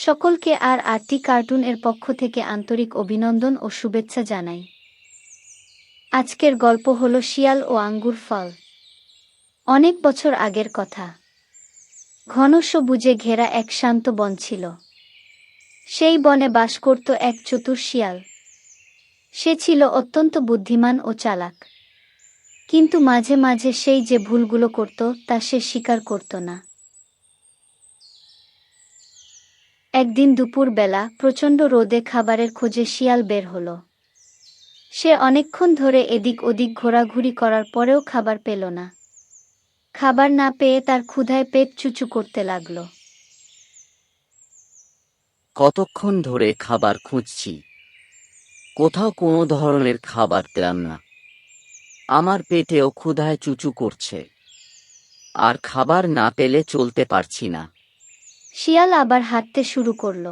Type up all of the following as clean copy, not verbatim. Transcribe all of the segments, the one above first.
সকলকে আর RT cartoon এর পক্ষ থেকে আন্তরিক অভিনন্দন ও শুভেচ্ছা জানাই। আজকের গল্প হলো শিয়াল ও আঙ্গুর ফল। অনেক বছর আগের কথা। ঘন সবুজে ঘেরা এক শান্ত বন ছিল। সেই বনে বাস করত এক চতুর শিয়াল। সে ছিল অত্যন্ত বুদ্ধিমান ও চালাক। কিন্তু মাঝে মাঝে সেই যে ভুলগুলো করত তা সে স্বীকার করত না। একদিন দুপুর বেলা প্রচণ্ড রোদে খাবারের খোঁজে শিয়াল বের হলো। সে অনেকক্ষণ ধরে এদিক ওদিক ঘোরাঘুরি করার পরেও খাবার পেল না। খাবার না পেয়ে তার ক্ষুধায় পেট চুচু করতে লাগল। কতক্ষণ ধরে খাবার খুঁজছি, কোথাও কোনো ধরনের খাবার পেলাম না। আমার পেটেও ক্ষুধায় চুচু করছে, আর খাবার না পেলে চলতে পারছি না। শিয়াল আবার হাঁটতে শুরু করল।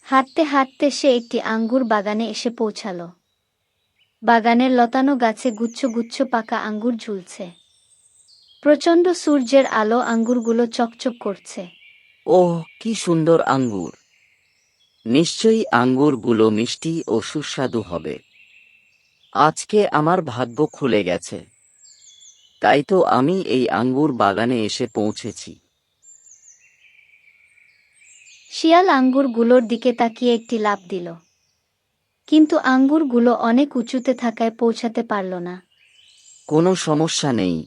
হাঁটতে হাঁটতে সে একটি আঙ্গুর বাগানে এসে পৌঁছাল। বাগানের লতানো গাছে গুচ্ছ গুচ্ছ পাকা আঙ্গুর ঝুলছে। প্রচণ্ড সূর্যের আলো আঙ্গুরগুলো চকচক করছে। ওহ, কি সুন্দর আঙ্গুর! নিশ্চয়ই আঙ্গুরগুলো মিষ্টি ও সুস্বাদু হবে। আজকে আমার ভাগ্য খুলে গেছে। তাই তো আমি এই আঙ্গুর বাগানে এসে পৌঁছেছি। শিয়াল আঙ্গুরগুলোর দিকে তাকিয়ে একটি লাফ দিল। কিন্তু আঙ্গুরগুলো অনেক উঁচুতে থাকায় পৌঁছাতে পারল না। কোনো সমস্যা নেই,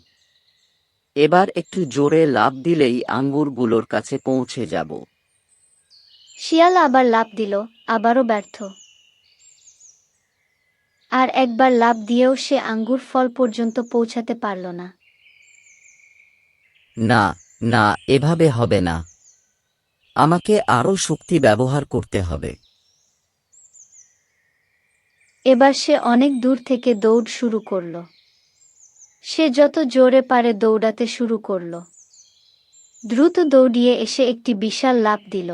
এবার একটু জোরে লাফ দিলেই আঙ্গুরগুলোর কাছে পৌঁছে যাব। শিয়াল আবার লাফ দিল, আবারও ব্যর্থ। আর একবার লাফ দিয়েও সে আঙ্গুর ফল পর্যন্ত পৌঁছাতে পারল না। না, না, এভাবে হবে না। আমাকে আরও শক্তি ব্যবহার করতে হবে। এবার সে অনেক দূর থেকে দৌড় শুরু করল। সে যত জোরে পারে দৌড়াতে শুরু করল। দ্রুত দৌড়িয়ে এসে একটি বিশাল লাফ দিল।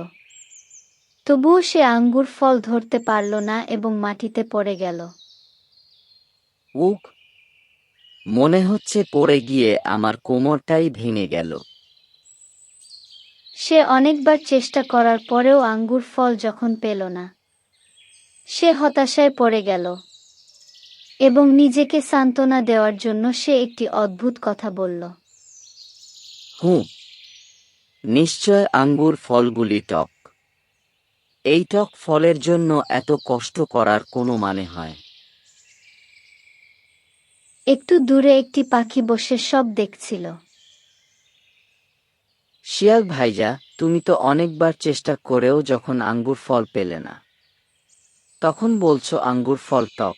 তবুও সে আঙ্গুর ফল ধরতে পারল না এবং মাটিতে পড়ে গেল। উক, মনে হচ্ছে পড়ে গিয়ে আমার কোমরটাই ভেঙে গেল। সে অনেকবার চেষ্টা করার পরেও আঙ্গুর ফল যখন পেল না, সে হতাশায় পড়ে গেল এবং নিজেকে সান্ত্বনা দেওয়ার জন্য সে একটি অদ্ভুত কথা বলল। হুঁ, নিশ্চয় আঙ্গুর ফলগুলি টক। এই টক ফলের জন্য এত কষ্ট করার কোনো মানে হয়? একটু দূরে একটি পাখি বসে সব দেখছিল। শিয়াল ভাইজা, তুমি তো অনেকবার চেষ্টা করেও যখন আঙ্গুর ফল পেলে না, তখন বলছো আঙ্গুর ফল টক।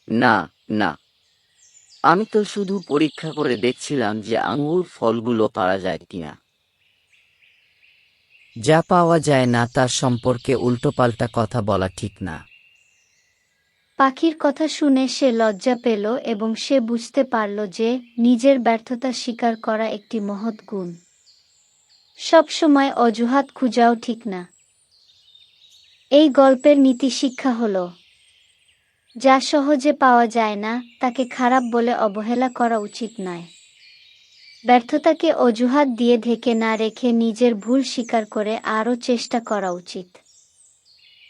না, না, আমি তো শুধু পরীক্ষা করে দেখছিলাম যে আঙ্গুর ফলগুলো পারা যায় কিনা। যা পাওয়া যায় না তার সম্পর্কে উল্টোপাল্টা কথা বলা ঠিক না। পাখির কথা শুনে সে লজ্জা পেল এবং সে বুঝতে পারল যে নিজের ব্যর্থতা স্বীকার করা একটি মহৎ গুণ। সবসময় অজুহাত খুঁজাও ঠিক না। এই গল্পের নীতি শিক্ষা হলো, যা সহজে পাওয়া যায় না তাকে খারাপ বলে অবহেলা করা উচিত নয়। ব্যর্থতাকে অজুহাত দিয়ে ঢেকে না রেখে নিজের ভুল স্বীকার করে আরও চেষ্টা করা উচিত।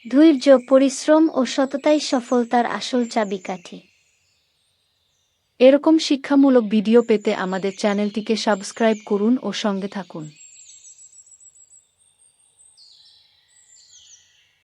ধৈর্য, পরিশ্রম ও সততাই সফলতার আসল চাবিকাঠি। এরকম শিক্ষামূলক ভিডিও পেতে আমাদের চ্যানেলটিকে সাবস্ক্রাইব করুন ও সঙ্গে থাকুন।